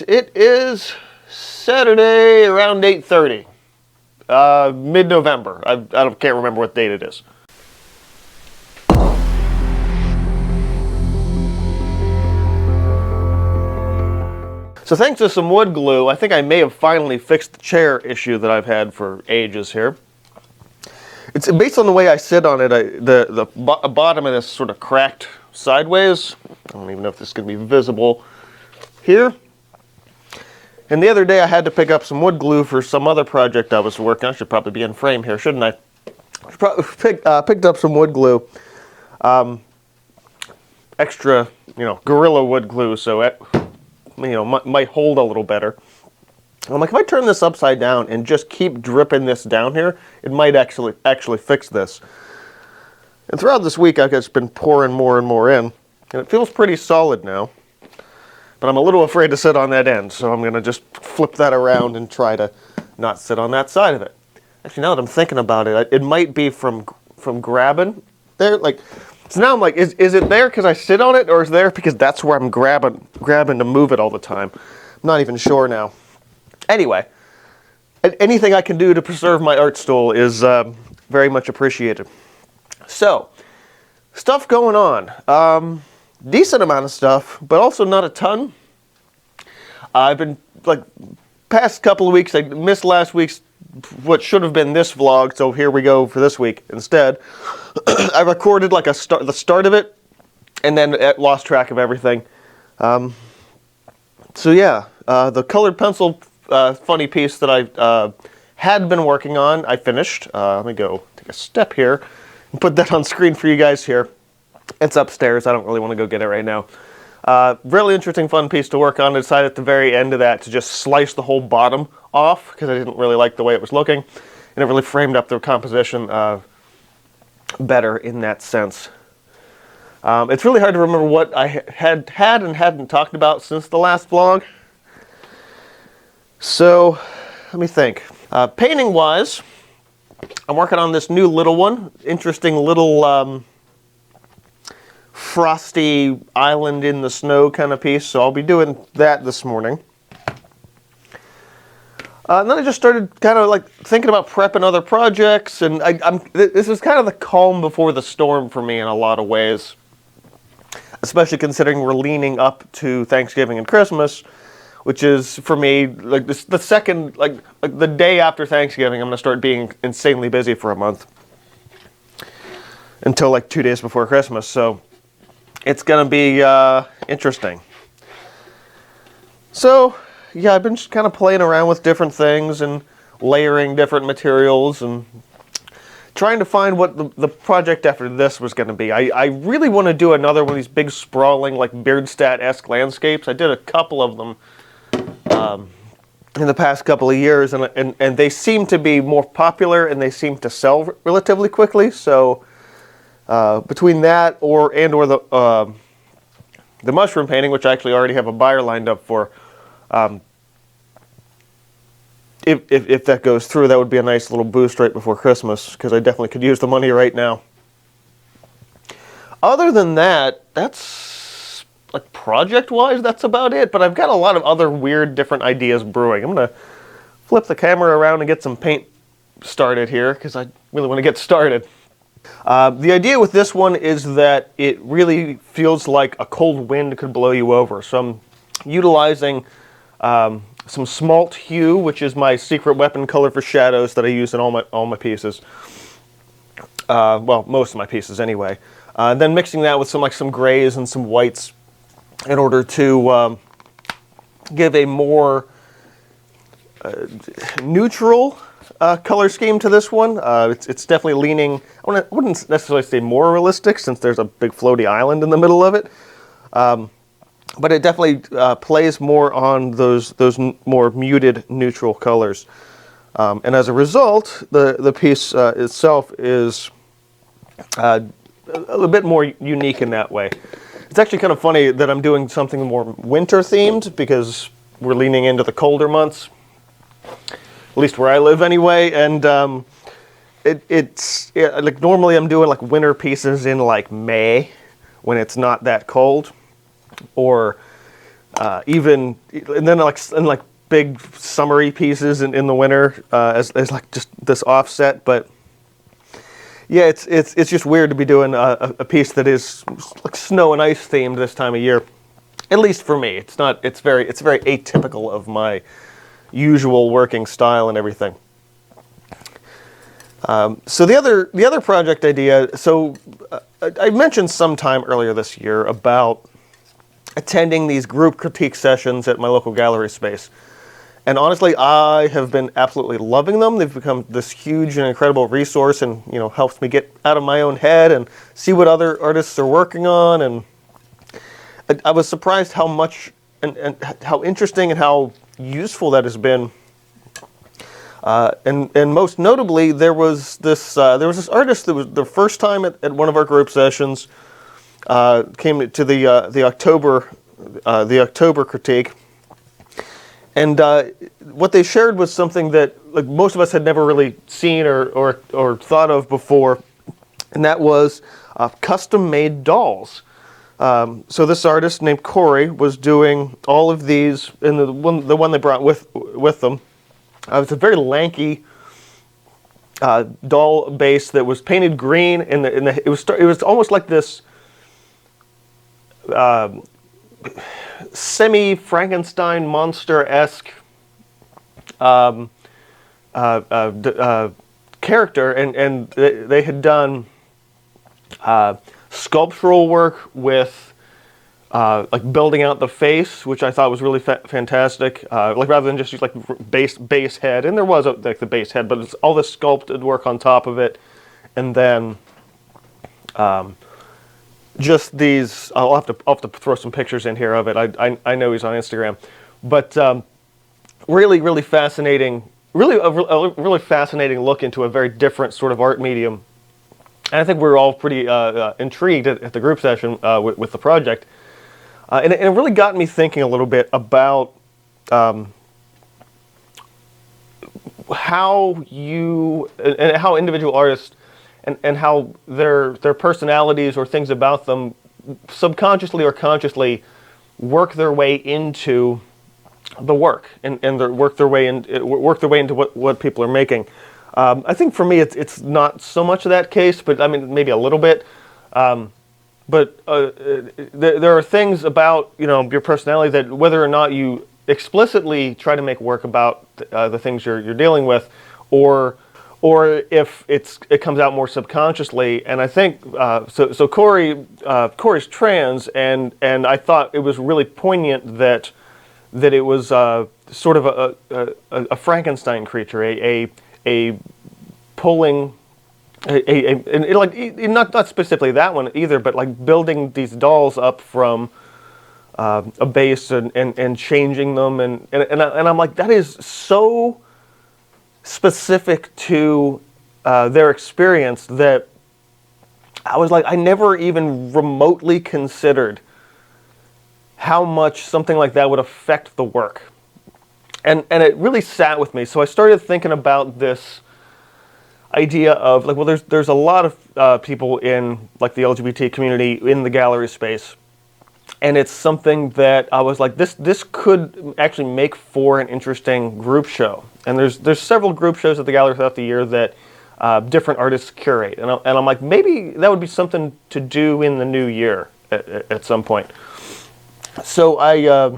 It is Saturday around 8:30, mid-November. Can't remember what date it is. So thanks to some wood glue, I think I may have finally fixed the chair issue that I've had for ages here. It's based on the way I sit on it. The bottom of this sort of cracked sideways. I don't even know if this is going to be visible here. And the other day I had to pick up some wood glue for some other project I was working on. I should probably be in frame here, shouldn't I? Picked up some wood glue. Extra, Gorilla wood glue, so it, might hold a little better. I'm like, if I turn this upside down and just keep dripping this down here, it might actually fix this. And throughout this week, I've just been pouring more and more in, and it feels pretty solid now. But I'm a little afraid to sit on that end, so I'm going to just flip that around and try to not sit on that side of it. Actually, now that I'm thinking about it, it might be from grabbing there. So now I'm like, is it there because I sit on it, or is it there because that's where I'm grabbing to move it all the time? I'm not even sure now. Anyway, anything I can do to preserve my art stool is very much appreciated. So, stuff going on. Decent amount of stuff, but also not a ton. I've been, past couple of weeks, I missed last week's, what should have been this vlog, so here we go for this week instead. I recorded the start of it, and then lost track of everything. So yeah, the colored pencil funny piece that I had been working on, I finished. Let me go take a step here and put that on screen for you guys here. It's upstairs. I don't really want to go get it right now. Really interesting, fun piece to work on. I decided at the very end of that to just slice the whole bottom off because I didn't really like the way it was looking. And it really framed up the composition better in that sense. It's really hard to remember what I had and hadn't talked about since the last vlog. So, let me think. Painting-wise, I'm working on this new little one. Interesting little frosty island in the snow kind of piece, so I'll be doing that this morning. And then I just started kind of thinking about prepping other projects, and this is kind of the calm before the storm for me in a lot of ways. Especially considering we're leaning up to Thanksgiving and Christmas, which is for me the second the day after Thanksgiving, I'm gonna start being insanely busy for a month until 2 days before Christmas. So it's gonna be interesting. So yeah, I've been just kind of playing around with different things and layering different materials and trying to find what the project after this was going to be. I really want to do another one of these big sprawling Beardstadt-esque landscapes. I did a couple of them in the past couple of years, and they seem to be more popular and they seem to sell relatively quickly. So between that or the mushroom painting, which I actually already have a buyer lined up for, if that goes through, that would be a nice little boost right before Christmas, because I definitely could use the money right now. Other than that, that's project-wise, that's about it. But I've got a lot of other weird, different ideas brewing. I'm gonna flip the camera around and get some paint started here, because I really want to get started. The idea with this one is that it really feels like a cold wind could blow you over. So I'm utilizing some smalt hue, which is my secret weapon color for shadows that I use in all my pieces. Well, most of my pieces anyway. Then mixing that with some grays and some whites in order to give a more neutral color scheme to this one. It's definitely leaning, I wouldn't necessarily say more realistic, since there's a big floaty island in the middle of it. But it definitely plays more on those more muted neutral colors. And as a result, the piece itself is a little bit more unique in that way. It's actually kind of funny that I'm doing something more winter themed, because we're leaning into the colder months, at least where I live anyway. And normally I'm doing winter pieces in May when it's not that cold, or and then like big summery pieces in the winter as like just this offset. But yeah, it's just weird to be doing a piece that is like snow and ice themed this time of year. At least for me, it's not. It's very atypical of my usual working style and everything. So the other project idea. So I mentioned sometime earlier this year about attending these group critique sessions at my local gallery space. And honestly, I have been absolutely loving them. They've become this huge and incredible resource, and helps me get out of my own head and see what other artists are working on. And I was surprised how much and how interesting and how useful that has been. And most notably, there was this artist that was the first time at one of our group sessions. Came to the October critique. And what they shared was something that like most of us had never really seen or thought of before, and that was custom-made dolls. So this artist named Corey was doing all of these, and the one they brought with them. It's a very lanky doll base that was painted green, and it was almost like this semi-Frankenstein monster-esque character, and they had done sculptural work with like building out the face, which I thought was really fantastic. Like rather than just use like base head, and there was like the base head, but it's all the sculpted work on top of it, and then just these. I'll have to throw some pictures in here of it. I know he's on Instagram, but really fascinating. Really a really fascinating look into a very different sort of art medium. And I think we were all pretty intrigued at the group session with the project. And it really got me thinking a little bit about how individual artists and how their personalities or things about them subconsciously or consciously work their way into the work and work their way into what people are making. I think for me it's not so much of that case, but I mean maybe a little bit. But there are things about your personality that whether or not you explicitly try to make work about the things you're dealing with, or if it comes out more subconsciously. And I think so. Corey's trans, and I thought it was really poignant that it was sort of a Frankenstein creature, a pulling. Not specifically that one either, but like building these dolls up from a base and changing them, and I'm like, that is so specific to their experience that I was like, I never even remotely considered how much something like that would affect the work, and it really sat with me. So I started thinking about this idea of like, well, there's a lot of people in like the LGBT community in the gallery space, and it's something that I was like, this could actually make for an interesting group show. And there's several group shows at the gallery throughout the year that different artists curate, and I'm like, maybe that would be something to do in the new year at some point. So I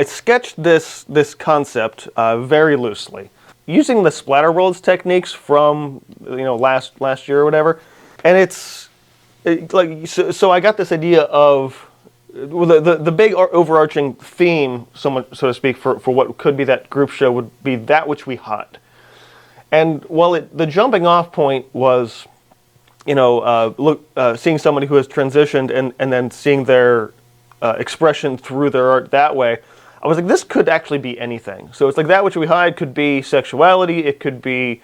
sketched this concept very loosely, using the Splatter Worlds techniques from last year or whatever, and so I got this idea of the big overarching theme, so to speak, for what could be that group show would be that which we hide. And while the jumping off point was seeing somebody who has transitioned and then seeing their expression through their art that way, I was like, this could actually be anything. So it's like that which we hide could be sexuality, it could be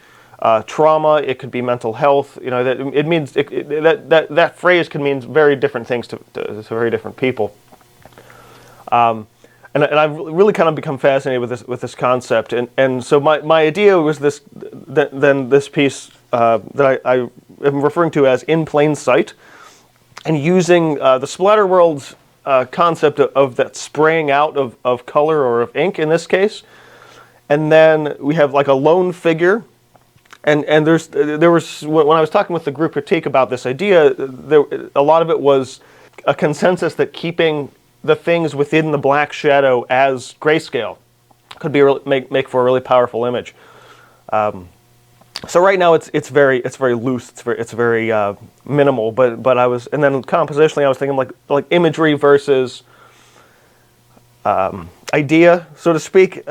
trauma, it could be mental health. That it means that phrase can mean very different things to very different people. And I've really kind of become fascinated with this concept. And so my idea was this piece that I am referring to as In Plain Sight, and using the Splatter Worlds concept of that spraying out of color or of ink in this case. And then we have like a lone figure. And there was, when I was talking with the group critique about this idea, a lot of it was a consensus that keeping the things within the black shadow as grayscale could be make for a really powerful image. So right now it's very loose, it's very minimal. But and then compositionally I was thinking like imagery versus idea, so to speak.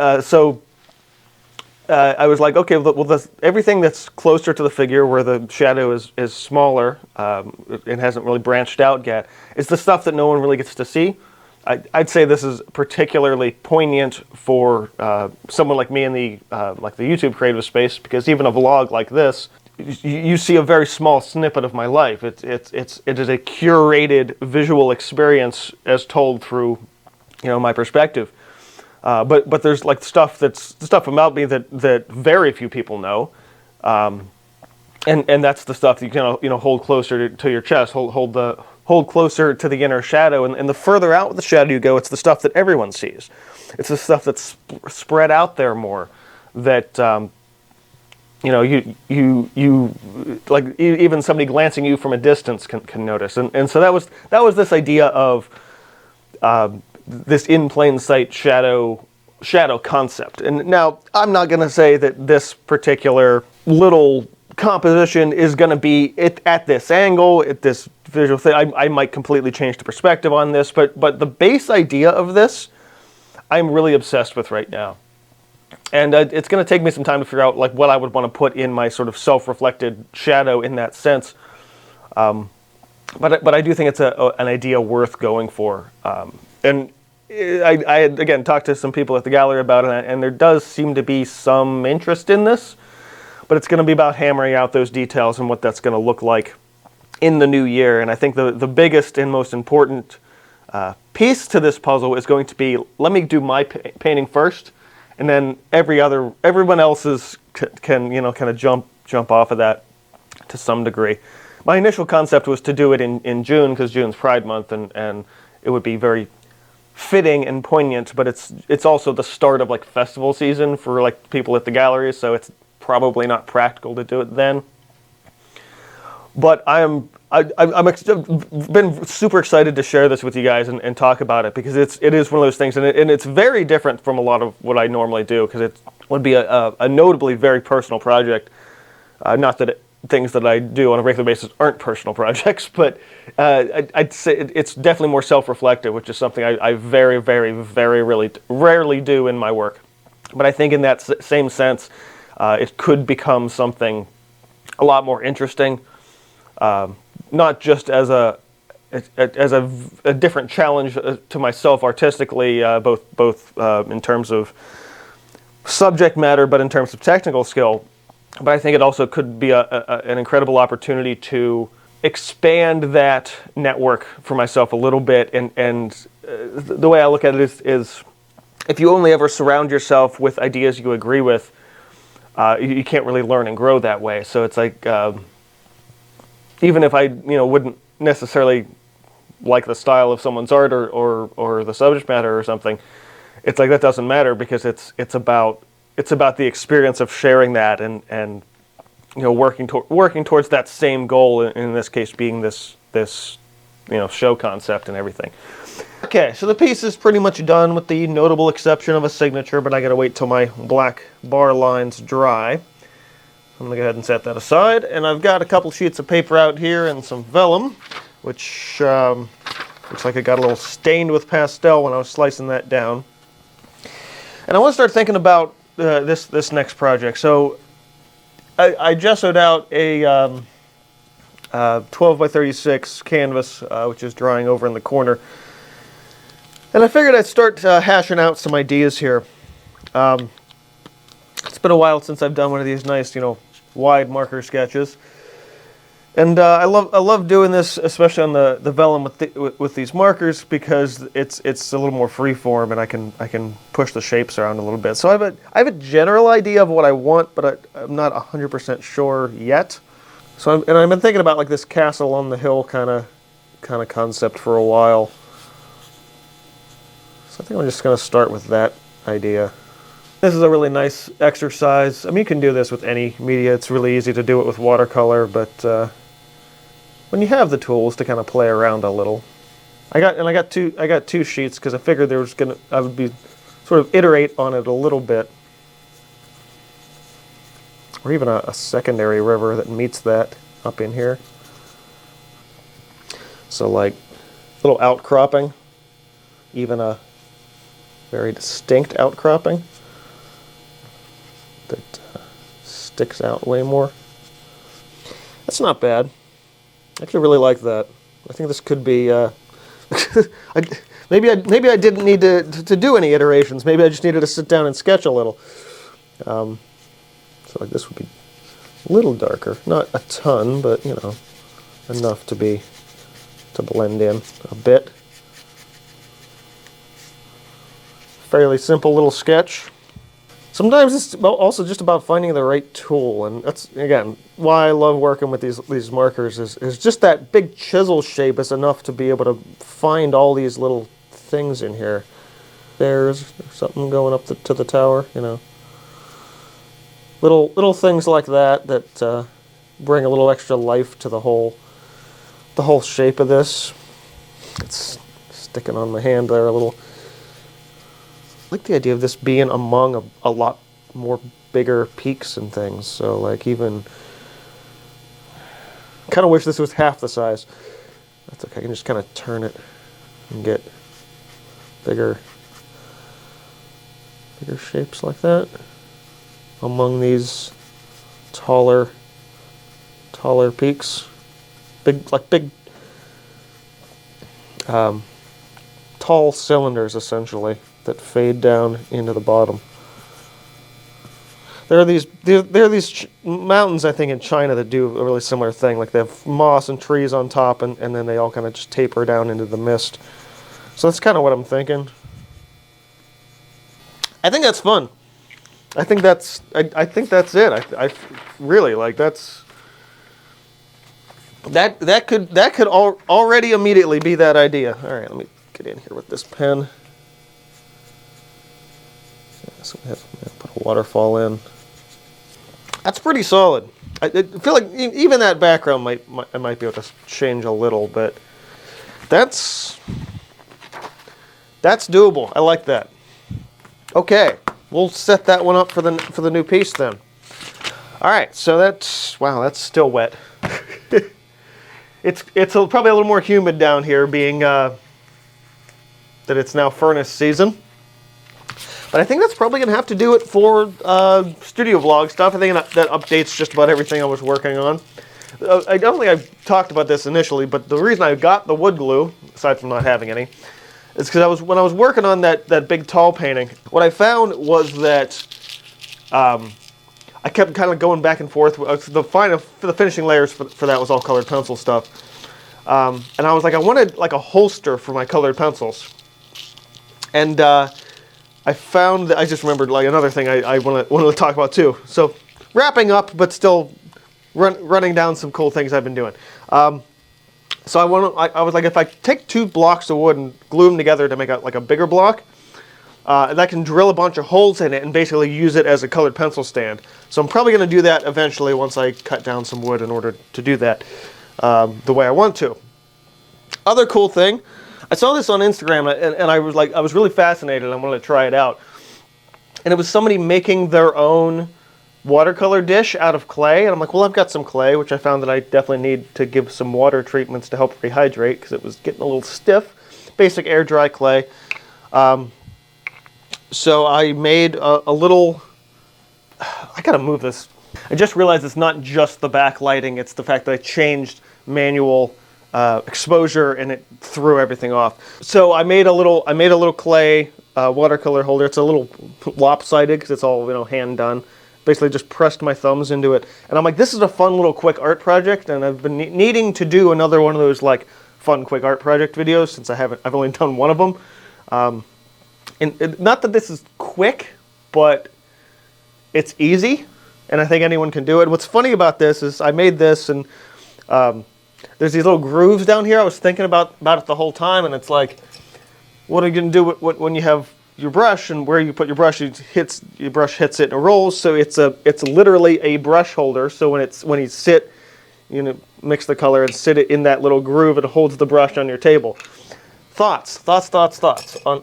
I was like, okay, well, everything that's closer to the figure, where the shadow is smaller, it hasn't really branched out yet, is the stuff that no one really gets to see. I'd say this is particularly poignant for someone like me in the YouTube creative space, because even a vlog like this, you see a very small snippet of my life. It is a curated visual experience as told through, my perspective. But there's like stuff about me that very few people know, and that's the stuff that you can hold closer to your chest, hold closer to the inner shadow, and the further out the shadow you go, it's the stuff that everyone sees. It's the stuff that's spread out there more, that you like even somebody glancing you from a distance can notice, and so that was this idea of this in plain sight shadow concept. And now I'm not going to say that this particular little composition is going to be at this angle, at this visual thing. I might completely change the perspective on this, but the base idea of this I'm really obsessed with right now. And it's going to take me some time to figure out like what I would want to put in my sort of self-reflected shadow in that sense. But I do think it's an idea worth going for. And I had, again, talked to some people at the gallery about it, and there does seem to be some interest in this, but it's going to be about hammering out those details and what that's going to look like in the new year. And I think the biggest and most important piece to this puzzle is going to be, let me do my painting first, and then everyone else's can kind of jump off of that to some degree. My initial concept was to do it in June, because June's Pride Month, and it would be very fitting and poignant, but it's also the start of like festival season for like people at the galleries, so it's probably not practical to do it then. But I've been super excited to share this with you guys and talk about it, because it is one of those things, and it's very different from a lot of what I normally do, because it would be a notably very personal project. Not that things that I do on a regular basis aren't personal projects, but I'd say it's definitely more self-reflective, which is something I very, very, very rarely do in my work. But I think in that same sense, it could become something a lot more interesting, not just as a different challenge to myself artistically, both in terms of subject matter, but in terms of technical skill. But I think it also could be an incredible opportunity to expand that network for myself a little bit. And the way I look at it is if you only ever surround yourself with ideas you agree with, you can't really learn and grow that way. So it's like, even if I wouldn't necessarily like the style of someone's art or the subject matter or something, it's like that doesn't matter, because it's about the experience of sharing that and working towards that same goal, in this case being this show concept and everything. Okay, so the piece is pretty much done, with the notable exception of a signature, but I gotta wait till my black bar lines dry. I'm gonna go ahead and set that aside, and I've got a couple sheets of paper out here and some vellum, which looks like it got a little stained with pastel when I was slicing that down. And I want to start thinking about this next project. So I gessoed out a 12 by 36 canvas, which is drying over in the corner. And I figured I'd start hashing out some ideas here. It's been a while since I've done one of these nice, wide marker sketches. And I love doing this, especially on the vellum with these markers, because it's a little more freeform, and I can push the shapes around a little bit. So I have a general idea of what I want, but I'm not 100% sure yet. So I've been thinking about like this castle on the hill kind of concept for a while. So I think I'm just going to start with that idea. This is a really nice exercise. I mean, you can do this with any media. It's really easy to do it with watercolor, but when you have the tools to kind of play around a little. I got two sheets because I figured I would be sort of iterate on it a little bit. Or even a secondary river that meets that up in here. So like little outcropping, even a very distinct outcropping that sticks out way more. That's not bad. I actually really like that. I think this could be, maybe I didn't need to do any iterations. Maybe I just needed to sit down and sketch a little. So like this would be a little darker, not a ton, but you know, enough to blend in a bit. Fairly simple little sketch. Sometimes it's also just about finding the right tool, and that's again why I love working with these markers. Is just that big chisel shape is enough to be able to find all these little things in here. There's something going up to the tower, you know. Little things like that bring a little extra life to the whole shape of this. It's sticking on my hand there a little. I like the idea of this being among a lot more bigger peaks and things. So like even kind of wish this was half the size. That's okay. I can just kind of turn it and get bigger shapes like that among these taller peaks. Big tall cylinders essentially that fade down into the bottom. There are these mountains, I think, in China that do a really similar thing. Like they have moss and trees on top, and then they all kind of just taper down into the mist. So that's kind of what I'm thinking. I think that's fun. I think that's it. I really like that could already immediately be that idea. All right, let me get in here with this pen. So we have to put a waterfall in. That's pretty solid. I feel like even that background I might be able to change a little, but that's doable. I like that. Okay, we'll set that one up for the new piece then. All right, so that's still wet. It's probably a little more humid down here, being that it's now furnace season. But I think that's probably going to have to do it for studio vlog stuff. I think that updates just about everything I was working on. I don't think I've talked about this initially, but the reason I got the wood glue, aside from not having any, is because when I was working on that big tall painting, what I found was that I kept kind of going back and forth. The finishing layers for that was all colored pencil stuff. And I was like, I wanted like a holster for my colored pencils. And I found that I just remembered like another thing I wanted to talk about too. So wrapping up, but still running down some cool things I've been doing. So I was like, if I take 2 blocks of wood and glue them together to make like a bigger block, and I can drill a bunch of holes in it and basically use it as a colored pencil stand. So I'm probably going to do that eventually once I cut down some wood in order to do that the way I want to. Other cool thing, I saw this on Instagram and I was really fascinated. I wanted to try it out. And it was somebody making their own watercolor dish out of clay. And I'm like, well, I've got some clay, which I found that I definitely need to give some water treatments to help rehydrate because it was getting a little stiff. Basic air dry clay. So I made a little, I gotta move this. I just realized it's not just the backlighting, it's the fact that I changed manual exposure and it threw everything off. So I made a little clay watercolor holder. It's a little lopsided because it's all hand done. Basically just pressed my thumbs into it. And I'm like, this is a fun little quick art project, and I've been needing to do another one of those like fun quick art project videos since I've only done one of them. And not that this is quick, but it's easy, and I think anyone can do it. And what's funny about this is I made this, and there's these little grooves down here. I was thinking about it the whole time, and it's like, what are you going to do when you have your brush, and where you put your brush, your brush hits it and it rolls. So it's literally a brush holder. So when you sit, mix the color and sit it in that little groove, it holds the brush on your table. Thoughts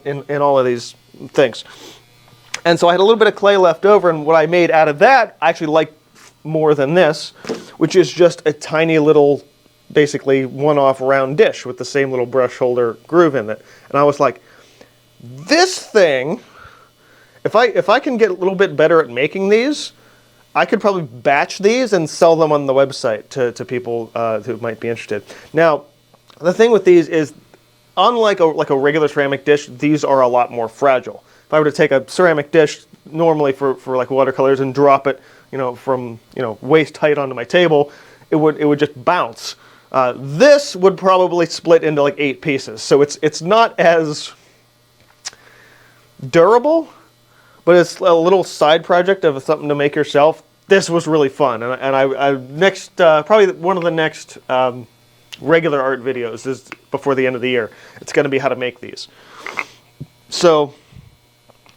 in all of these things. And so I had a little bit of clay left over, and what I made out of that I actually like more than this, which is just a tiny little, basically one-off round dish with the same little brush holder groove in it. And I was like, this thing, if I can get a little bit better at making these, I could probably batch these and sell them on the website to people who might be interested. Now, the thing with these is, unlike a regular ceramic dish, these are a lot more fragile. If I were to take a ceramic dish normally for like watercolors and drop it, from waist height onto my table, it would just bounce. This would probably split into like 8 pieces, so it's not as durable, but it's a little side project of something to make yourself. This was really fun, and I next probably one of the next regular art videos is before the end of the year. It's going to be how to make these. So,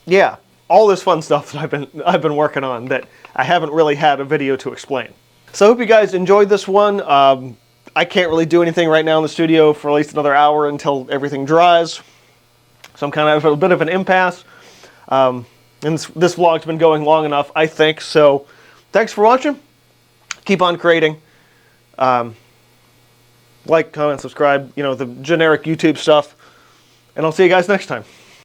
yeah, all this fun stuff that I've been working on that I haven't really had a video to explain. So I hope you guys enjoyed this one. I can't really do anything right now in the studio for at least another hour until everything dries. So I'm kind of at a bit of an impasse. And this vlog's been going long enough, I think. So thanks for watching. Keep on creating. Like, comment, subscribe, the generic YouTube stuff. And I'll see you guys next time.